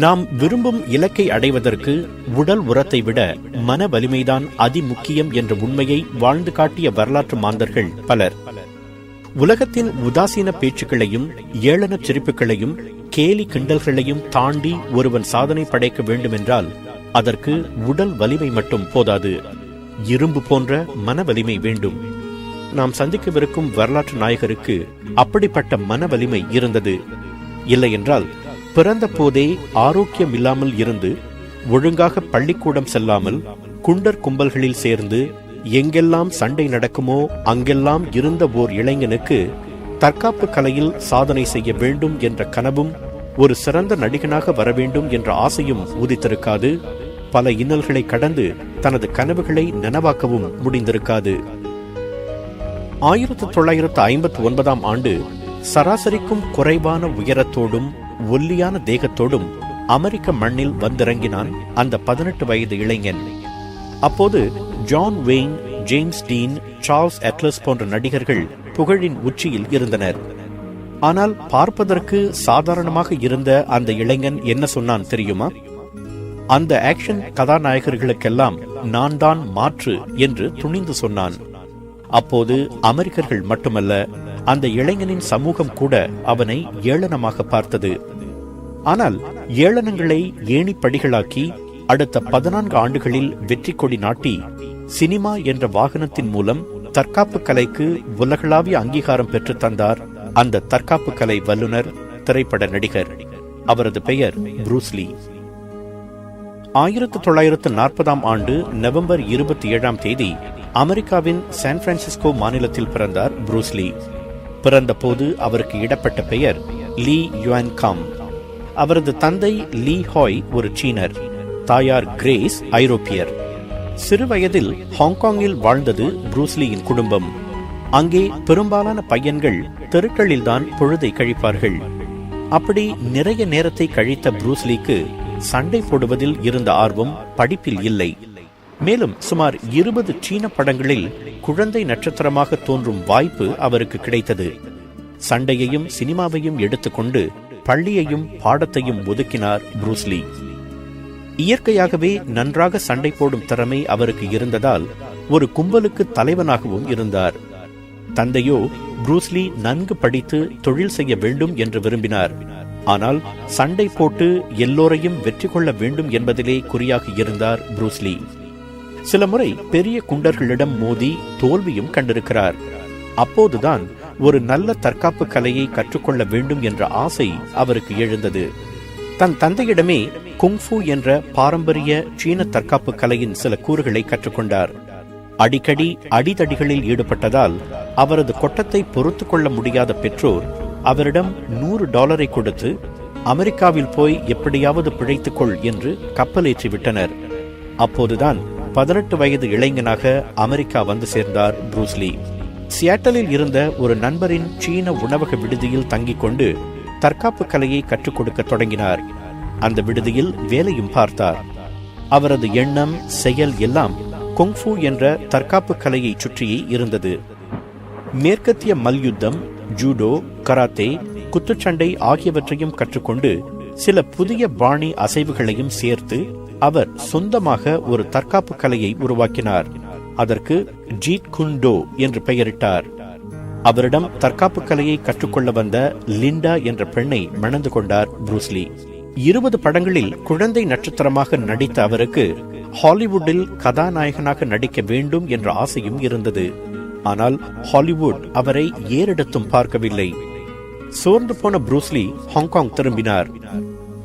நாம் விரும்பும் இலக்கை அடைவதற்கு உடல் உரத்தை விட மன வலிமைதான் அதிமுக்கியம் என்ற உண்மையை வாழ்ந்து காட்டிய வரலாற்று மாந்தர்கள் பலர். உலகத்தின் உதாசீன பேச்சுக்களையும் ஏளன சிரிப்புகளையும் கேலி கிண்டல்களையும் தாண்டி ஒருவன் சாதனை படைக்க வேண்டுமென்றால் அதற்கு உடல் வலிமை மட்டும் போதாது, இரும்பு போன்ற மன வலிமை வேண்டும். நாம் சந்திக்கவிருக்கும் வரலாற்று நாயகருக்கு அப்படிப்பட்ட மன வலிமை இருந்தது. இல்லையென்றால் பிறந்த போதே ஆரோக்கியம் இல்லாமல் இருந்து ஒழுங்காக பள்ளிக்கூடம் செல்லாமல் குண்டர் கும்பல்களில் சேர்ந்து எங்கெல்லாம் சண்டை நடக்குமோ அங்கெல்லாம் இருந்த ஓர் இளைஞனுக்கு தற்காப்பு கலையில் சாதனை செய்ய வேண்டும் என்ற கனவும் ஒரு சிறந்த நடிகனாக வர வேண்டும் என்ற ஆசையும் உதித்திருக்காது. பல இன்னல்களை கடந்து தனது கனவுகளை நனவாக்கவும் முடிந்திருக்காது. 1959 ஆண்டு சராசரிக்கும் குறைவான உயரத்தோடும் ஒல்லியான தேகத்தோடும் அமெரிக்க மண்ணில் வந்திறங்கினான் அந்த 18 வயது இளைஞன். அப்போது John Wayne, James Dean, Charles Atlas போன்ற நடிகர்கள் புகழின் உச்சியில் இருந்தனர். ஆனால் பார்ப்பதற்கு சாதாரணமாக இருந்த அந்த இளைஞன் என்ன சொன்னான் தெரியுமா? அந்த ஆக்ஷன் கதாநாயகர்களுக்கெல்லாம் நான் தான் மாற்று என்று துணிந்து சொன்னான். அப்போது அமெரிக்கர்கள் மட்டுமல்ல, அந்த இளைஞனின் சமூகம் கூட அவனை ஏளனமாக பார்த்தது. ஆனால் ஏளனங்களை ஏணிப்படிகளாக்கி அடுத்த 14 ஆண்டுகளில் வெற்றி கொடி நாட்டி சினிமா என்ற வாகனத்தின் மூலம் தற்காப்பு கலைக்கு உலகளாவிய அங்கீகாரம் பெற்று தந்தார் அந்த தற்காப்பு கலை வல்லுனர், திரைப்பட நடிகர். அவரது பெயர் புரூஸ் லீ. 1940 ஆண்டு நவம்பர் 27 அமெரிக்காவின் சான் பிரான்சிஸ்கோ மாநிலத்தில் பிறந்தார் புரூஸ் லீ. பிறந்த போது அவருக்கு இடப்பட்ட பெயர் லீ யுவான் காம். அவரது தந்தை லீ ஹாய் ஒரு சீனர், தாயார் கிரேஸ் ஐரோப்பியர். சிறுவயதில் ஹாங்காங்கில் வாழ்ந்தது புரூஸ் லீயின் குடும்பம். அங்கே பெரும்பாலான பையன்கள் தெருக்களில்தான் பொழுதை கழிப்பார்கள். அப்படி நிறைய நேரத்தை கழித்த புரூஸ் லீக்கு சண்டை போடுவதில் இருந்த ஆர்வம் படிப்பில் இல்லை. மேலும் சுமார் 20 சீன படங்களில் குழந்தை நட்சத்திரமாக தோன்றும் வாய்ப்பு அவருக்கு கிடைத்தது. சண்டையையும் சினிமாவையும் எடுத்துக்கொண்டு பள்ளியையும் பாடத்தையும் ஒதுக்கினார் புரூஸ் லீ. இயற்கையாகவே நன்றாக சண்டை போடும் திறமை அவருக்கு இருந்ததால் ஒரு கும்பலுக்கு தலைவனாகவும் இருந்தார். தந்தையோ புரூஸ் லீ நன்கு படித்து தொழில் செய்ய வேண்டும் என்று விரும்பினார். ஆனால் சண்டை போட்டு எல்லோரையும் வெற்றி கொள்ள வேண்டும் என்பதிலே குறியாக இருந்தார் புரூஸ் லீ. சில முறை பெரிய குண்டர்களிடம் மோதி தோல்வியும் கண்டிருக்கிறார். அப்போதுதான் ஒரு நல்ல தற்காப்பு கலையை கற்றுக்கொள்ள வேண்டும் என்ற ஆசை அவருக்கு எழுந்தது. தன் தந்தையிடமே குங்ஃபு என்ற பாரம்பரிய சீன தற்காப்பு கலையின் சில கூறுகளை கற்றுக்கொண்டார். அடிக்கடி அடிதடிகளில் ஈடுபட்டதால் அவரது கொட்டத்தை பொறுத்து கொள்ள முடியாத பெற்றோர் அவரிடம் $100 கொடுத்து அமெரிக்காவில் போய் எப்படியாவது பிழைத்துக்கொள் என்று கப்பலேற்றிவிட்டனர். அப்போதுதான் 18 வயது இளைஞனாக அமெரிக்கா வந்து சேர்ந்தார் புரூஸ் லீ. சியாட்டலில் இருந்த ஒரு நண்பரின் சீன உணவக விடுதியில் தங்கிக் கொண்டு தற்காப்பு கலையை கற்றுக் கொடுக்க தொடங்கினார். அந்த விடுதியில் வேலையும் பார்த்தார். அவரது எண்ணம், செயல் எல்லாம் குங்ஃபு என்ற தற்காப்பு கலையை சுற்றியே இருந்தது. மேற்கத்திய மல்யுத்தம், ஜூடோ, கராத்தே, குத்துச்சண்டை ஆகியவற்றையும் கற்றுக்கொண்டு சில புதிய பாணி அசைவுகளையும் சேர்த்து அவர் சொந்தமாக ஒரு தற்காப்பு கலையை உருவாக்கினார். அதற்கு ஜீட் குண்டோ என்று பெயரிட்டார். அவரிடம் தற்காப்பு கலையை கற்றுக்கொள்ள வந்த லிண்டா என்ற பெண்ணை மணந்து கொண்டார் புரூஸ் லீ. 20 படங்களில் குழந்தை நட்சத்திரமாக நடித்த அவருக்கு ஹாலிவுட்டில் கதாநாயகனாக நடிக்க வேண்டும் என்ற ஆசையும் இருந்தது. ஆனால் ஹாலிவுட் அவரை ஏறெடுத்தும் பார்க்கவில்லை. சோர்ந்து போன புரூஸ் லீ ஹாங்காங் திரும்பினார்.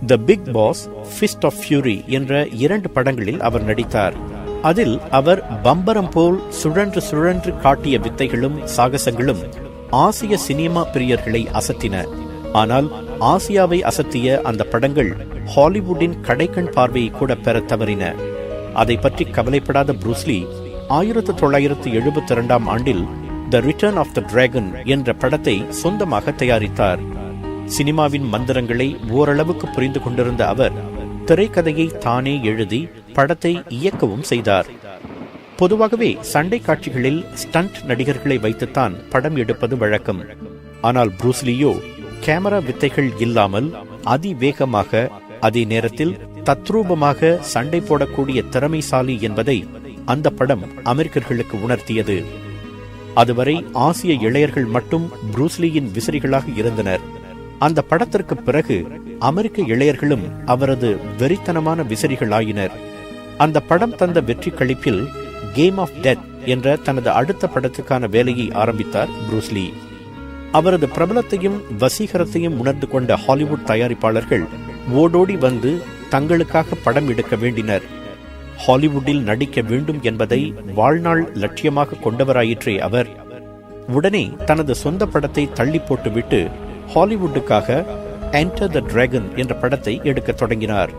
The Big Boss, Fist of Fury என்ற 2 படங்களில் அவர் நடித்தார். அதில் அவர் பம்பரம் போல் சுழன்று சுழன்று காட்டிய வித்தைகளும் சாகசங்களும் ஆசிய சினிமா பிரியர்களை அசத்தின. ஆனால் ஆசியாவை அசத்திய அந்த படங்கள் ஹாலிவுட்டின் கடைக்கண் பார்வையை கூட பெற தவறின. அதை பற்றி கவலைப்படாத புரூஸ் லீ 1972 ஆண்டில் the Return of the Dragon என்ற படத்தை சொந்தமாக தயாரித்தார். சினிமாவின் மந்திரங்களை ஓரளவுக்கு புரிந்து கொண்டிருந்த அவர் திரைக்கதையை தானே எழுதி படத்தை இயக்கவும் செய்தார். பொதுவாகவே சண்டை காட்சிகளில் ஸ்டண்ட் நடிகர்களை வைத்துத்தான் படம் எடுப்பது வழக்கம். ஆனால் புரூஸ் லீயோ கேமரா வித்தைகள் இல்லாமல் அதிவேகமாக அதே நேரத்தில் தத்ரூபமாக சண்டை போடக்கூடிய திறமைசாலி என்பதை அந்த படம் அமெரிக்கர்களுக்கு உணர்த்தியது. அதுவரை ஆசிய இளையர்கள் மட்டும் புரூஸ்லியின் விசிறிகளாக இருந்தனர். அந்த படத்திற்கு பிறகு அமெரிக்க இளையர்களும் அவரது வெறித்தனமான விசிறிகளாயினர். அந்த படம் தந்த வெற்றி களிப்பில் கேம் ஆஃப் டெத் என்ற தனது அடுத்த படத்துக்கான வேலையை ஆரம்பித்தார் புரூஸ்லி. அவரது பிரபலத்தையும் வசீகரத்தையும் உணர்ந்து கொண்ட ஹாலிவுட் தயாரிப்பாளர்கள் ஓடோடி வந்து தங்களுக்காக படம் எடுக்க வேண்டினர். ஹாலிவுட்டில் நடிக்க வேண்டும் என்பதை வாழ்நாள் லட்சியமாக கொண்டவராயிற்றே அவர். உடனே தனது சொந்த படத்தை தள்ளி போட்டுவிட்டு ஹாலிவுட்டுக்காக என்டர் த டிராகன் என்ற படத்தை எடுக்க தொடங்கினார்.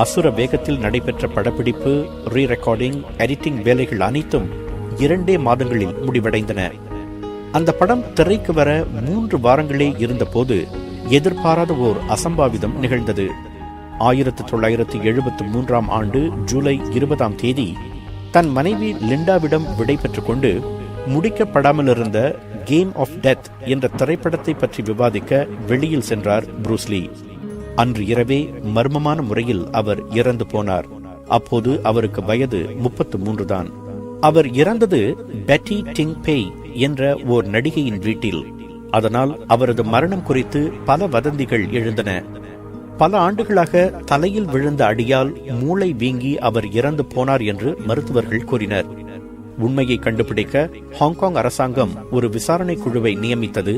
அசுர வேகத்தில் நடைபெற்ற படப்பிடிப்பு, ரீ ரெக்கார்டிங், எடிட்டிங் வேலைகள் அனைத்தும் 2 மாதங்களில் முடிவடைந்தன. அந்த படம் திரைக்கு வர 3 வாரங்களே இருந்தபோது எதிர்பாராத ஓர் அசம்பாவிதம் நிகழ்ந்தது. 1973 ஆண்டு ஜூலை 20 தன் மனைவி லிண்டாவிடம் விடை பெற்றுக் கொண்டு முடிக்கப்படாமல் இருந்த கேம் ஆஃப் டெத் என்ற திரைப்படத்தை பற்றி விவாதிக்க வெளியில் சென்றார் புரூஸ்லி. அன்று இரவே மர்மமான முறையில் அவர் இறந்து போனார். அப்போது அவருக்கு வயது 33 தான். அவர் இறந்தது பெட்டி டிங் பேய் என்ற ஓர் நடிகையின் வீட்டில். அதனால் அவரது மரணம் குறித்து பல வதந்திகள் எழுந்தன. பல ஆண்டுகளாக தலையில் விழுந்த அடியால் மூளை வீங்கி அவர் இறந்து போனார் என்று மருத்துவர்கள் கூறினர். உண்மையை கண்டுபிடிக்க ஹாங்காங் அரசாங்கம் ஒரு விசாரணை குழுவை நியமித்தது.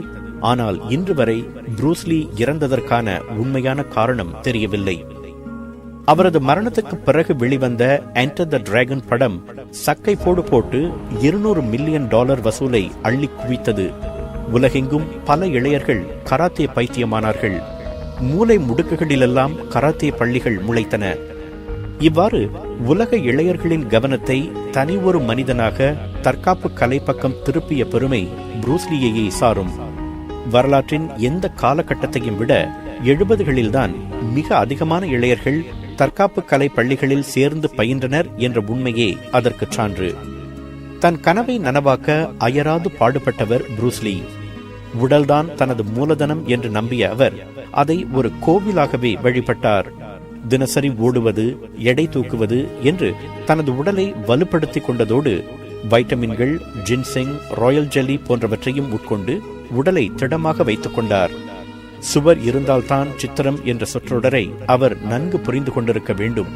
ஆனால் இன்று வரை புரூஸ்லி இறந்ததற்கான உண்மையான காரணம் தெரியவில்லை. அவரது மரணத்துக்கு பிறகு வெளிவந்த என்டர் த டிராகன் படம் சக்கை போட்டு $200 மில்லியன் வசூலை அள்ளி குவித்தது. உலகெங்கும் பல இளையர்கள் கராத்தே பைத்தியமானார்கள். மூலை முடுக்குகளிலெல்லாம் கராத்தே பள்ளிகள் முளைத்தன. இவ்வாறு உலக இளையர்களின் கவனத்தை தனி ஒரு மனிதனாக தற்காப்பு கலை பக்கம் திருப்பிய பெருமை புரூஸ்லியையே சாரும். வரலாற்றின் எந்த காலகட்டத்தையும் விட 70களில்தான் மிக அதிகமான இளையர்கள் தற்காப்பு கலை பள்ளிகளில் சேர்ந்து பயின்றனர் என்ற உண்மையே அதற்கு சான்று. தன் கனவை நனவாக்க அயராது பாடுபட்டவர் புரூஸ்லி. உடல்தான் தனது மூலதனம் என்று நம்பிய அவர் அதை ஒரு கோவிலாகவே வழிபட்டார். தினசரி ஓடுவது, எடை தூக்குவது என்று தனது உடலை வலுப்படுத்திக் கொண்டதோடு வைட்டமின்கள், ஜின்செங், ராயல் ஜெல்லி போன்றவற்றையும் உட்கொண்டு உடலை திடமாக வைத்துக் கொண்டார். சுவர் இருந்தால்தான் சித்திரம் என்ற சொற்றொடரை அவர் நன்கு புரிந்து கொண்டிருக்க வேண்டும்.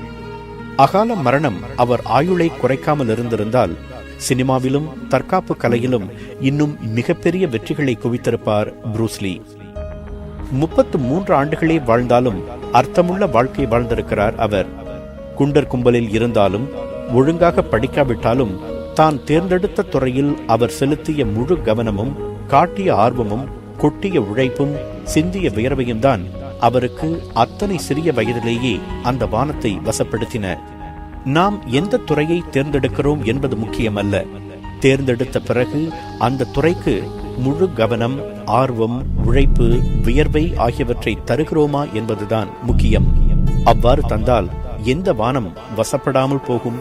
அகால மரணம் அவர் ஆயுளை குறைக்காமல் இருந்திருந்தால் சினிமாவிலும் தற்காப்பு கலையிலும் இன்னும் மிகப்பெரிய வெற்றிகளை குவித்திருப்பார் புரூஸ்லி. 33 ஆண்டுகளே வாழ்ந்தாலும் அர்த்தமுள்ள வாழ்க்கை வாழ்ந்திருக்கிறார் அவர். குண்டர் கும்பலில் இருந்தாலும், ஒழுங்காக படிக்காவிட்டாலும், தான் தேர்ந்தெடுத்த துறையில் அவர் செலுத்திய முழு கவனமும், காட்டிய ஆர்வமும், கொட்டிய உழைப்பும், சிந்திய வியர்வையும் தான் அவருக்கு அத்தனை சிறிய வயதிலேயே அந்த வானத்தை வசப்படுத்தின. நாம் எந்த துறையை தேர்ந்தெடுக்கிறோம் என்பது முக்கியமல்ல. தேர்ந்தெடுத்த பிறகு அந்த துறைக்கு முழு கவனம், ஆர்வம், உழைப்பு, வியர்வை ஆகியவற்றை தருகிறோமா என்பதுதான் முக்கியம். அவ்வாறு தந்தால் எந்த வானம் வசப்படாமல் போகும்?